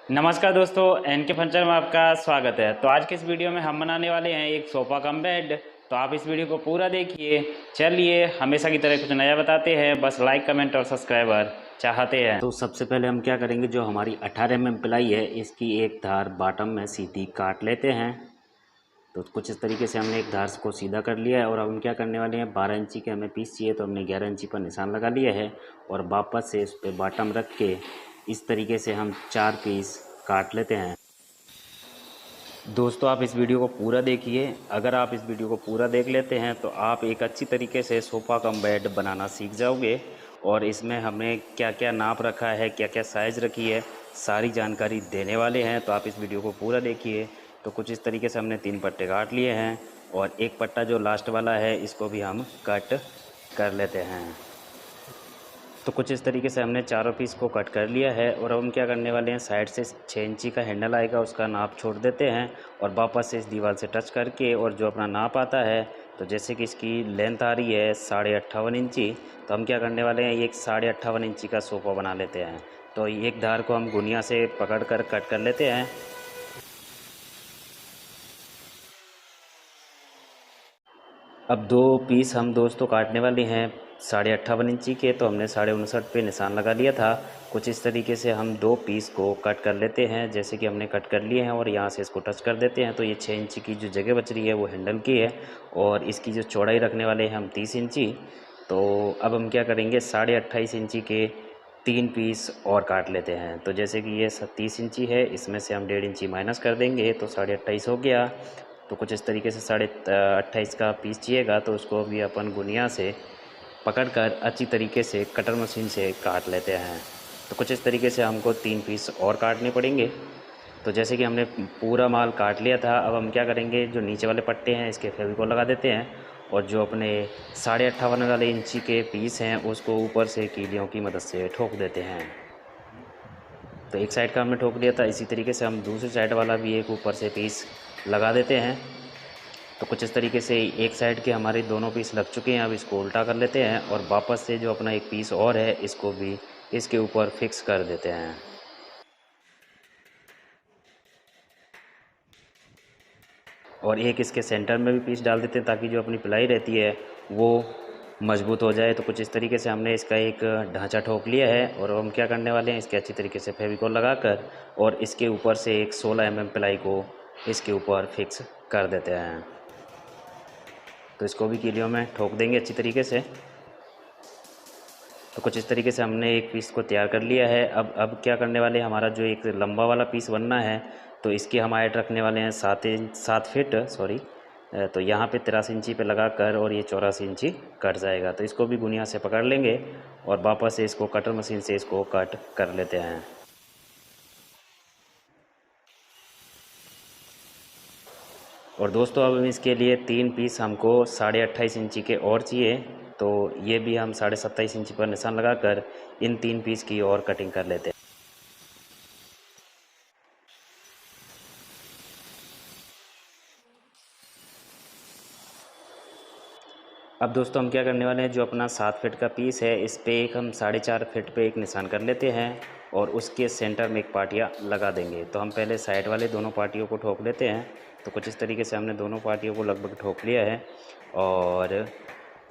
नमस्कार दोस्तों, N K furniture में आपका स्वागत है। तो आज के इस वीडियो में हम बनाने वाले हैं एक सोफ़ा कम बेड। तो आप इस वीडियो को पूरा देखिए। चलिए, हमेशा की तरह कुछ नया बताते हैं, बस लाइक कमेंट और सब्सक्राइबर चाहते हैं। तो सबसे पहले हम क्या करेंगे, जो हमारी 18 प्लाई है इसकी एक धार बॉटम में सीधी काट लेते हैं। तो कुछ इस तरीके से हमने एक धार को सीधा कर लिया है। और अब हम क्या करने वाले हैं, 12 इंची के हमें पीस चाहिए, तो हमने 11 इंची पर निशान लगा लिया है। और वापस से इस पर बॉटम रख के इस तरीके से हम 4 पीस काट लेते हैं। दोस्तों, आप इस वीडियो को पूरा देखिए। अगर आप इस वीडियो को पूरा देख लेते हैं तो आप एक अच्छी तरीके से सोफ़ा कम बेड बनाना सीख जाओगे। और इसमें हमने क्या क्या नाप रखा है, क्या क्या साइज़ रखी है, सारी जानकारी देने वाले हैं। तो आप इस वीडियो को पूरा देखिए। तो कुछ इस तरीके से हमने 3 पट्टे काट लिए हैं और एक पट्टा जो लास्ट वाला है इसको भी हम कट कर लेते हैं। तो कुछ इस तरीके से हमने चारों पीस को कट कर लिया है। और अब हम क्या करने वाले हैं, साइड से 6 इंची का हैंडल आएगा उसका नाप छोड़ देते हैं और वापस से इस दीवार से टच करके और जो अपना नाप आता है, तो जैसे कि इसकी लेंथ आ रही है 58.5 इंची, तो हम क्या करने वाले हैं, एक 58.5 इंची का सोफ़ा बना लेते हैं। तो एक धार को हम गुनिया से पकड़ कर कट कर लेते हैं। अब 2 पीस हम दोस्तों काटने वाले हैं 58.5 इंची के। तो हमने 59.5 पे निशान लगा लिया था। कुछ इस तरीके से हम 2 पीस को कट कर लेते हैं, जैसे कि हमने कट कर लिए हैं। और यहाँ से इसको टच कर देते हैं। तो ये 6 इंची की जो जगह बच रही है वो हैंडल की है। और इसकी जो चौड़ाई रखने वाले हैं हम 30 इंची। तो अब हम क्या करेंगे, 28.5 इंची के 3 पीस और काट लेते हैं। तो जैसे कि ये 30 इंची है, इसमें से हम 1.5 इंची माइनस कर देंगे तो 28.5 हो गया। तो कुछ इस तरीके से 28.5 का पीस चाहिएगा, तो उसको भी अपन गुनिया से पकड़कर अच्छी तरीके से कटर मशीन से काट लेते हैं। तो कुछ इस तरीके से हमको 3 पीस और काटने पड़ेंगे। तो जैसे कि हमने पूरा माल काट लिया था, अब हम क्या करेंगे, जो नीचे वाले पट्टे हैं इसके फेविकोल लगा देते हैं। और जो अपने 58.5 वाले इंची के पीस हैं उसको ऊपर से कीलियों की मदद से ठोक देते हैं। तो एक साइड का हमने ठोक लिया था, इसी तरीके से हम दूसरी साइड वाला भी एक ऊपर से पीस लगा देते हैं। तो कुछ इस तरीके से एक साइड के हमारे दोनों पीस लग चुके हैं। अब इसको उल्टा कर लेते हैं और वापस से जो अपना एक पीस और है इसको भी इसके ऊपर फिक्स कर देते हैं। और एक इसके सेंटर में भी पीस डाल देते हैं ताकि जो अपनी पिलाई रहती है वो मजबूत हो जाए। तो कुछ इस तरीके से हमने इसका एक ढांचा ठोक लिया है। और हम क्या करने वाले हैं, इसके अच्छी तरीके से फेविकोल लगाकर और इसके ऊपर से एक 16 पिलाई को इसके ऊपर फिक्स कर देते हैं। तो इसको भी कीलियों में ठोक देंगे अच्छी तरीके से। तो कुछ इस तरीके से हमने एक पीस को तैयार कर लिया है। अब क्या करने वाले हैं, हमारा जो एक लंबा वाला पीस बनना है, तो इसकी हम हाइट रखने वाले हैं 7 फीट सॉरी। तो यहाँ पे 83 इंची पे लगा कर और ये 84 इंची कट जाएगा। तो इसको भी गुनिया से पकड़ लेंगे और वापस से इसको कटर मशीन से इसको कट कर लेते हैं। और दोस्तों, अब इसके लिए 3 पीस हमको 28.5 इंची के और चाहिए। तो ये भी हम 27.5 इंची पर निशान लगाकर इन 3 पीस की और कटिंग कर लेते हैं। अब दोस्तों, हम क्या करने वाले हैं, जो अपना 7 फीट का पीस है इस पे एक हम 4.5 फीट पे एक निशान कर लेते हैं और उसके सेंटर में एक पाटिया लगा देंगे। तो हम पहले साइड वाले दोनों पार्टियों को ठोक लेते हैं। तो कुछ इस तरीके से हमने दोनों पार्टियों को लगभग ठोक लिया है। और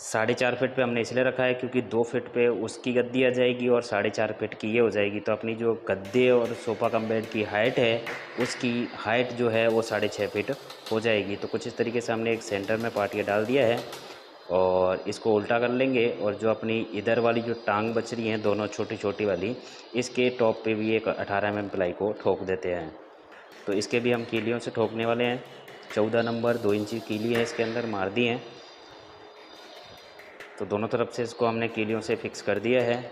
4.5 फीट पे हमने इसलिए रखा है क्योंकि 2 फीट पे उसकी गद्दी आ जाएगी और 4.5 फीट की ये हो जाएगी। तो अपनी जो गद्दे और सोफ़ा कम बेड की हाइट है उसकी हाइट जो है वो 6.5 फीट हो जाएगी। तो कुछ इस तरीके से हमने एक सेंटर में पाटिया डाल दिया है और इसको उल्टा कर लेंगे। और जो अपनी इधर वाली जो टांग बच रही हैं दोनों छोटी छोटी वाली, इसके टॉप पे भी एक 18 प्लाई को ठोक देते हैं। तो इसके भी हम कीलियों से ठोकने वाले हैं। 14 नंबर 2 इंची कीली है, इसके अंदर मार दी हैं। तो दोनों तरफ से इसको हमने कीलियों से फिक्स कर दिया है।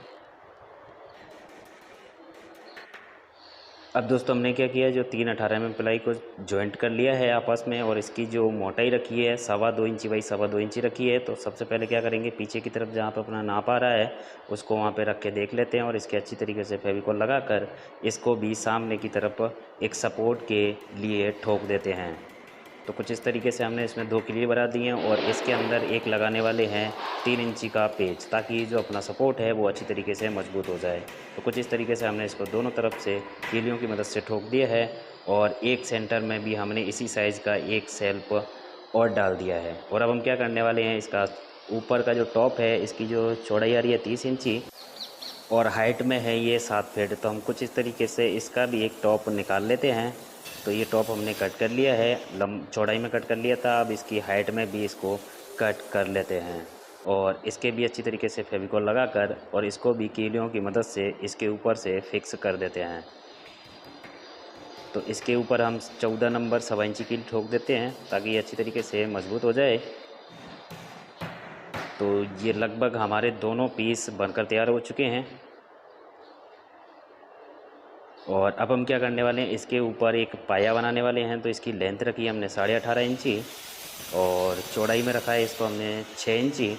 अब दोस्तों, हमने क्या किया, जो 3 18 प्लाई को जॉइंट कर लिया है आपस में और इसकी जो मोटाई रखी है 2.25 इंची बाई 2.25 इंची रखी है। तो सबसे पहले क्या करेंगे, पीछे की तरफ जहाँ पे अपना नाप आ रहा है उसको वहाँ पे रख के देख लेते हैं और इसके अच्छी तरीके से फेविकोल लगाकर इसको भी सामने की तरफ एक सपोर्ट के लिए ठोक देते हैं। तो कुछ इस तरीके से हमने इसमें 2 किली बना दिए हैं और इसके अंदर एक लगाने वाले हैं 3 इंची का पेच, ताकि जो अपना सपोर्ट है वो अच्छी तरीके से मजबूत हो जाए। तो कुछ इस तरीके से हमने इसको दोनों तरफ से कीलियों की मदद से ठोक दिया है और एक सेंटर में भी हमने इसी साइज़ का एक सेल्फ और डाल दिया है। और अब हम क्या करने वाले हैं, इसका ऊपर का जो टॉप है इसकी जो चौड़ाई आ रही है 30 इंची और हाइट में है ये 7 फीट। तो हम कुछ इस तरीके से इसका भी एक टॉप निकाल लेते हैं। तो ये टॉप हमने कट कर लिया है, चौड़ाई में कट कर लिया था। अब इसकी हाइट में भी इसको कट कर लेते हैं और इसके भी अच्छी तरीके से फेविकॉल लगाकर और इसको भी कीलियों की मदद से इसके ऊपर से फिक्स कर देते हैं। तो इसके ऊपर हम 14 नंबर 1.25 इंची कील ठोक देते हैं ताकि ये अच्छी तरीके से मजबूत हो जाए। तो ये लगभग हमारे दोनों पीस बनकर तैयार हो चुके हैं और अब हम क्या करने वाले हैं, इसके ऊपर एक पाया बनाने वाले हैं। तो इसकी लेंथ रखी है हमने 18.5 इंची और चौड़ाई में रखा है इसको हमने 6 इंची।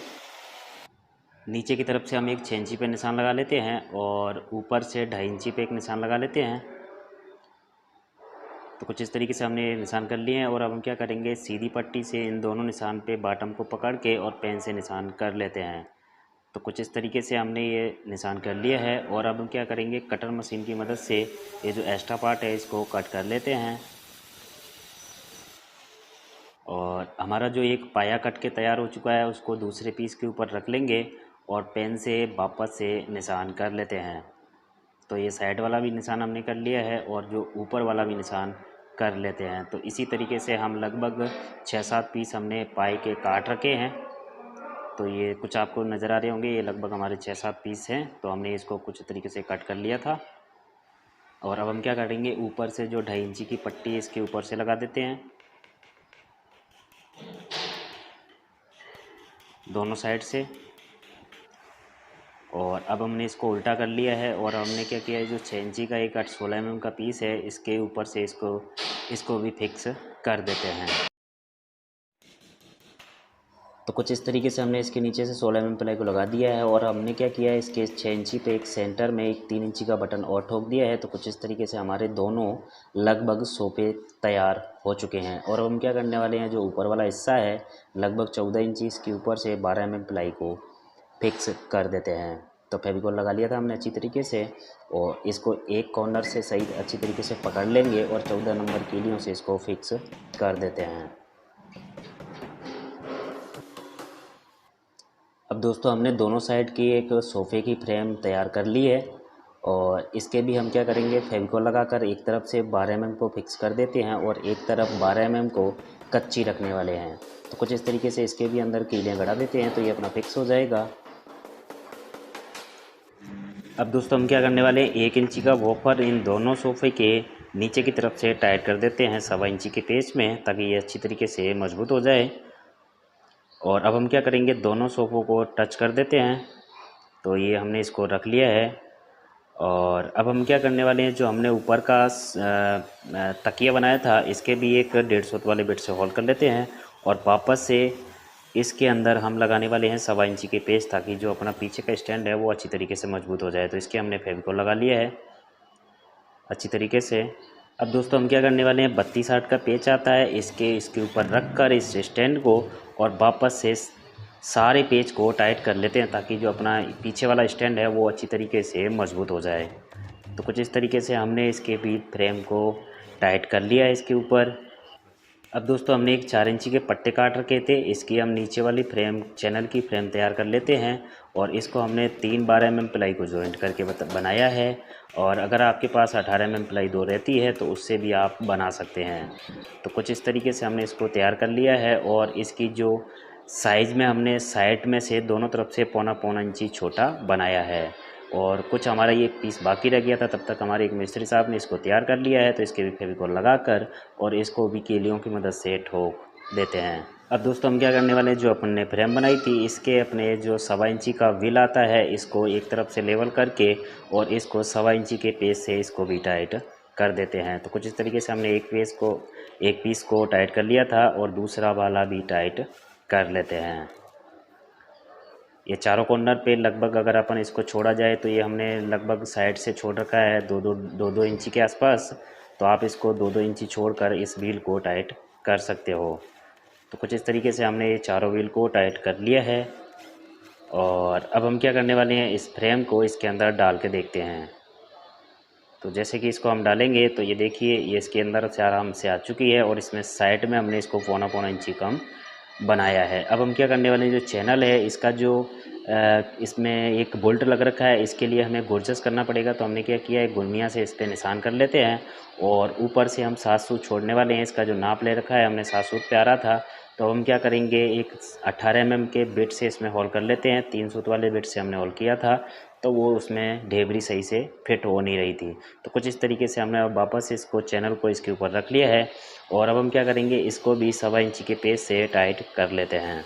नीचे की तरफ से हम एक 6 इंची पे निशान लगा लेते हैं और ऊपर से 2.5 इंची पे एक निशान लगा लेते हैं। तो कुछ इस तरीके से हमने निशान कर लिए हैं और अब हम क्या करेंगे, सीधी पट्टी से इन दोनों निशान पे बॉटम को पकड़ के और पेन से निशान कर लेते हैं। तो कुछ इस तरीके से हमने ये निशान कर लिया है और अब हम क्या करेंगे, कटर मशीन की मदद से ये जो एक्स्ट्रा पार्ट है इसको कट कर लेते हैं। और हमारा जो एक पाया कट के तैयार हो चुका है उसको दूसरे पीस के ऊपर रख लेंगे और पेन से वापस से निशान कर लेते हैं। तो ये साइड वाला भी निशान हमने कर लिया है और जो ऊपर वाला भी निशान कर लेते हैं। तो इसी तरीके से हम लगभग 6-7 पीस हमने पाई के काट रखे हैं। तो ये कुछ आपको नज़र आ रहे होंगे, ये लगभग हमारे 6-7 पीस हैं। तो हमने इसको कुछ तरीके से कट कर लिया था और अब हम क्या करेंगे, ऊपर से जो 2.5 इंची की पट्टी इसके ऊपर से लगा देते हैं दोनों साइड से। और अब हमने इसको उल्टा कर लिया है और हमने क्या किया है, जो 6 इंची का एक 16 mm का पीस है इसके ऊपर से इसको भी फिक्स कर देते हैं। तो कुछ इस तरीके से हमने इसके नीचे से 16 mm प्लाई को लगा दिया है और हमने क्या किया है, इसके 6 इंची पे एक सेंटर में एक 3 इंची का बटन और ठोक दिया है। तो कुछ इस तरीके से हमारे दोनों लगभग सोफे तैयार हो चुके हैं। और अब हम क्या करने वाले हैं, जो ऊपर वाला हिस्सा है लगभग 14 इंची, इसके ऊपर से 12 mm प्लाई को फिक्स कर देते हैं। तो फेविकॉल लगा लिया था हमने अच्छी तरीके से और इसको एक कॉर्नर से सही अच्छी तरीके से पकड़ लेंगे और 14 नंबर कीलियों से इसको फिक्स कर देते हैं। अब दोस्तों हमने दोनों साइड की एक सोफ़े की फ्रेम तैयार कर ली है और इसके भी हम क्या करेंगे, फेविकॉल लगाकर एक तरफ से 12 mm को फिक्स कर देते हैं और एक तरफ 12 mm को कच्ची रखने वाले हैं। तो कुछ इस तरीके से इसके भी अंदर कीलें गड़ा देते हैं तो ये अपना फिक्स हो जाएगा। अब दोस्तों हम क्या करने वाले हैं, 1 इंची का वॉफर इन दोनों सोफ़े के नीचे की तरफ से टाइट कर देते हैं 1.25 इंची के पेच में, ताकि ये अच्छी तरीके से मजबूत हो जाए। और अब हम क्या करेंगे, दोनों सोफ़ों को टच कर देते हैं। तो ये हमने इसको रख लिया है और अब हम क्या करने वाले हैं, जो हमने ऊपर का तकिया बनाया था इसके भी एक 150 वाले बिट से होल कर लेते हैं और वापस से इसके अंदर हम लगाने वाले हैं 1.25 इंची के पेच, ताकि जो अपना पीछे का स्टैंड है वो अच्छी तरीके से मजबूत हो जाए। तो इसके हमने फेविकॉल लगा लिया है अच्छी तरीके से। अब दोस्तों हम क्या करने वाले हैं, 32/8 का पेच आता है, इसके ऊपर रख कर इस स्टैंड को और वापस से सारे पेच को टाइट कर लेते हैं, ताकि जो अपना पीछे वाला स्टैंड है वो अच्छी तरीके से मजबूत हो जाए। तो कुछ इस तरीके से हमने इसके भी फ्रेम को टाइट कर लिया है इसके ऊपर। अब दोस्तों हमने एक 4 इंची के पट्टे काट रखे थे, इसकी हम नीचे वाली फ्रेम चैनल की फ्रेम तैयार कर लेते हैं और इसको हमने 3 12 mm प्लाई को जॉइंट करके बनाया है। और अगर आपके पास 18 mm प्लाई 2 रहती है तो उससे भी आप बना सकते हैं। तो कुछ इस तरीके से हमने इसको तैयार कर लिया है और इसकी जो साइज़ में हमने साइड में से दोनों तरफ से पौना इंची छोटा बनाया है। और कुछ हमारा ये पीस बाकी रह गया था, तब तक हमारे एक मिस्त्री साहब ने इसको तैयार कर लिया है। तो इसके भी फेविकॉल लगाकर और इसको भी कीलियों की मदद से ठोक देते हैं। अब दोस्तों हम क्या करने वाले हैं, जो अपन ने फ्रेम बनाई थी इसके अपने जो 1.25 इंची का व्हील आता है इसको एक तरफ से लेवल करके और इसको 1.25 इंची के पेच से इसको भी टाइट कर देते हैं। तो कुछ इस तरीके से हमने एक पीस को टाइट कर लिया था और दूसरा वाला भी टाइट कर लेते हैं। ये चारों कॉर्नर पे लगभग अगर अपन इसको छोड़ा जाए तो ये हमने लगभग साइड से छोड़ रखा है 2-2 इंची के आसपास। तो आप इसको 2-2 इंची छोड़कर इस व्हील को टाइट कर सकते हो। तो कुछ इस तरीके से हमने ये चारों व्हील को टाइट कर लिया है। और अब हम क्या करने वाले हैं, इस फ्रेम को इसके अंदर डाल के देखते हैं। तो जैसे कि इसको हम डालेंगे तो ये देखिए ये इसके अंदर से आराम से आ चुकी है और इसमें साइड में हमने इसको पौना पौना इंची कम बनाया है। अब हम क्या करने वाले हैं, जो चैनल है इसका जो इसमें एक बोल्ट लग रखा है, इसके लिए हमें गोरजस करना पड़ेगा। तो हमने क्या किया है, गुर्निया से इस पर निशान कर लेते हैं और ऊपर से हम 7 सूत छोड़ने वाले हैं। इसका जो नाप ले रखा है हमने 7 सूत पे आ रहा था, तो हम क्या करेंगे, एक 18 mm के बिट से इसमें होल कर लेते हैं। 3 सूत वाले बिट से हमने होल किया था तो वो उसमें ढेबरी सही से फिट हो नहीं रही थी। तो कुछ इस तरीके से हमने अब वापस इसको चैनल को इसके ऊपर रख लिया है और अब हम क्या करेंगे, इसको भी 1.25 इंची के पेज से टाइट कर लेते हैं।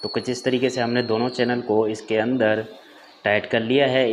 तो कुछ इस तरीके से हमने दोनों चैनल को इसके अंदर टाइट कर लिया है।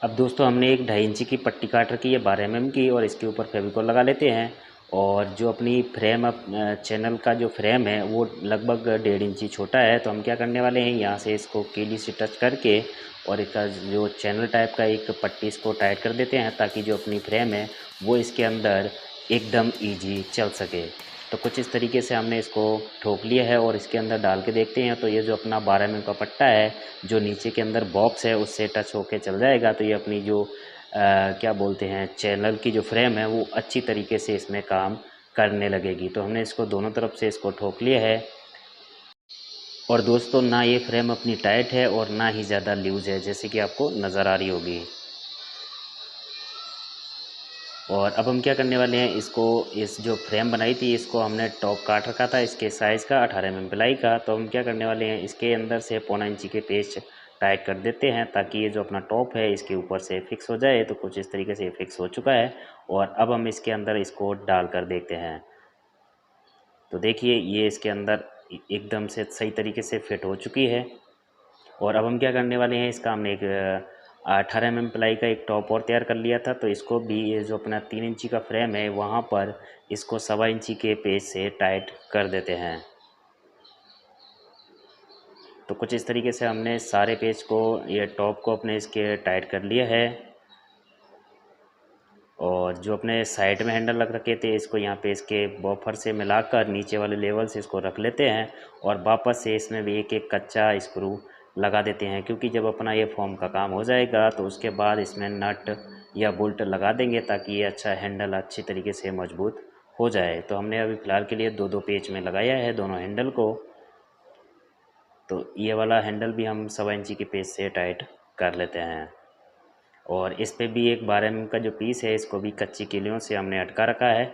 अब दोस्तों हमने एक 2.5 इंची की पट्टी काट रखी है 12 mm की और इसके ऊपर फेविकोल लगा लेते हैं। और जो अपनी फ्रेम चैनल का जो फ्रेम है वो लगभग 1.5 इंची छोटा है, तो हम क्या करने वाले हैं, यहाँ से इसको कीली से टच करके और इसका जो चैनल टाइप का एक पट्टी इसको टाइट कर देते हैं ताकि जो अपनी फ्रेम है वो इसके अंदर एकदम ईजी चल सके। तो कुछ इस तरीके से हमने इसको ठोक लिया है और इसके अंदर डाल के देखते हैं। तो ये जो अपना 12 mm का पट्टा है जो नीचे के अंदर बॉक्स है उससे टच होके चल जाएगा, तो ये अपनी जो क्या बोलते हैं चैनल की जो फ्रेम है वो अच्छी तरीके से इसमें काम करने लगेगी। तो हमने इसको दोनों तरफ से इसको ठोक लिया है। और दोस्तों ना ये फ्रेम अपनी टाइट है और ना ही ज़्यादा लूज़ है, जैसे कि आपको नज़र आ रही होगी। और अब हम क्या करने वाले हैं, इसको इस जो फ्रेम बनाई थी इसको हमने टॉप काट रखा था इसके साइज़ का 18 mm प्लाई का। तो हम क्या करने वाले हैं, इसके अंदर से 1.25 इंची के पेच टाइट कर देते हैं ताकि ये जो अपना टॉप है इसके ऊपर से फिक्स हो जाए। तो कुछ इस तरीके से ये फिक्स हो चुका है और अब हम इसके अंदर इसको डाल कर देखते हैं। तो देखिए ये इसके अंदर एकदम से सही तरीके से फिट हो चुकी है। और अब हम क्या करने वाले हैं, इसका हमने एक 18 mm प्लाई का एक टॉप और तैयार कर लिया था, तो इसको भी ये जो अपना 3 इंची का फ्रेम है वहाँ पर इसको 1.25 इंची के पेज से टाइट कर देते हैं। तो कुछ इस तरीके से हमने सारे पेज को, ये टॉप को अपने इसके टाइट कर लिया है। और जो अपने साइड में हैंडल लग रखे थे इसको यहाँ पे इसके बफर से मिलाकर नीचे वाले लेवल से इसको रख लेते हैं और वापस से इसमें भी एक एक कच्चा स्क्रू लगा देते हैं, क्योंकि जब अपना ये फॉर्म का काम हो जाएगा तो उसके बाद इसमें नट या बोल्ट लगा देंगे ताकि ये अच्छा हैंडल अच्छी तरीके से मजबूत हो जाए। तो हमने अभी फ़िलहाल के लिए 2-2 पेच में लगाया है दोनों हैंडल को। तो ये वाला हैंडल भी हम 1.25 इंची के पेच से टाइट कर लेते हैं। और इस पे भी एक 12 mm का जो पीस है इसको भी कच्ची कीलियों से हमने अटका रखा है।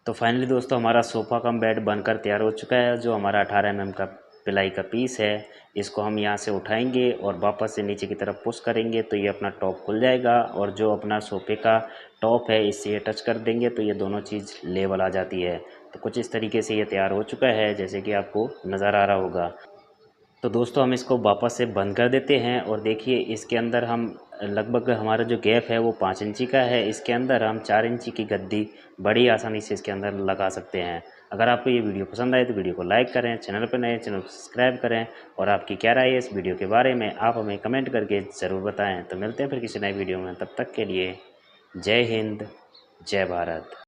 तो फाइनली दोस्तों हमारा सोफ़ा कम बेड बनकर तैयार हो चुका है। जो हमारा 18 mm का पिलाई का पीस है इसको हम यहाँ से उठाएंगे और वापस से नीचे की तरफ पुश करेंगे तो ये अपना टॉप खुल जाएगा और जो अपना सोफ़े का टॉप है इससे ये टच कर देंगे तो ये दोनों चीज़ लेवल आ जाती है। तो कुछ इस तरीके से ये तैयार हो चुका है जैसे कि आपको नज़र आ रहा होगा। तो दोस्तों हम इसको वापस से बंद कर देते हैं और देखिए इसके अंदर हम लगभग हमारा जो गैप है वो 5 इंची का है। इसके अंदर हम 4 इंची की गद्दी बड़ी आसानी से इसके अंदर लगा सकते हैं। अगर आपको ये वीडियो पसंद आए तो वीडियो को लाइक करें, चैनल पर नए चैनल को सब्सक्राइब करें और आपकी क्या राय है इस वीडियो के बारे में आप हमें कमेंट करके ज़रूर बताएँ। तो मिलते हैं फिर किसी नए वीडियो में, तब तक के लिए जय हिंद, जय भारत।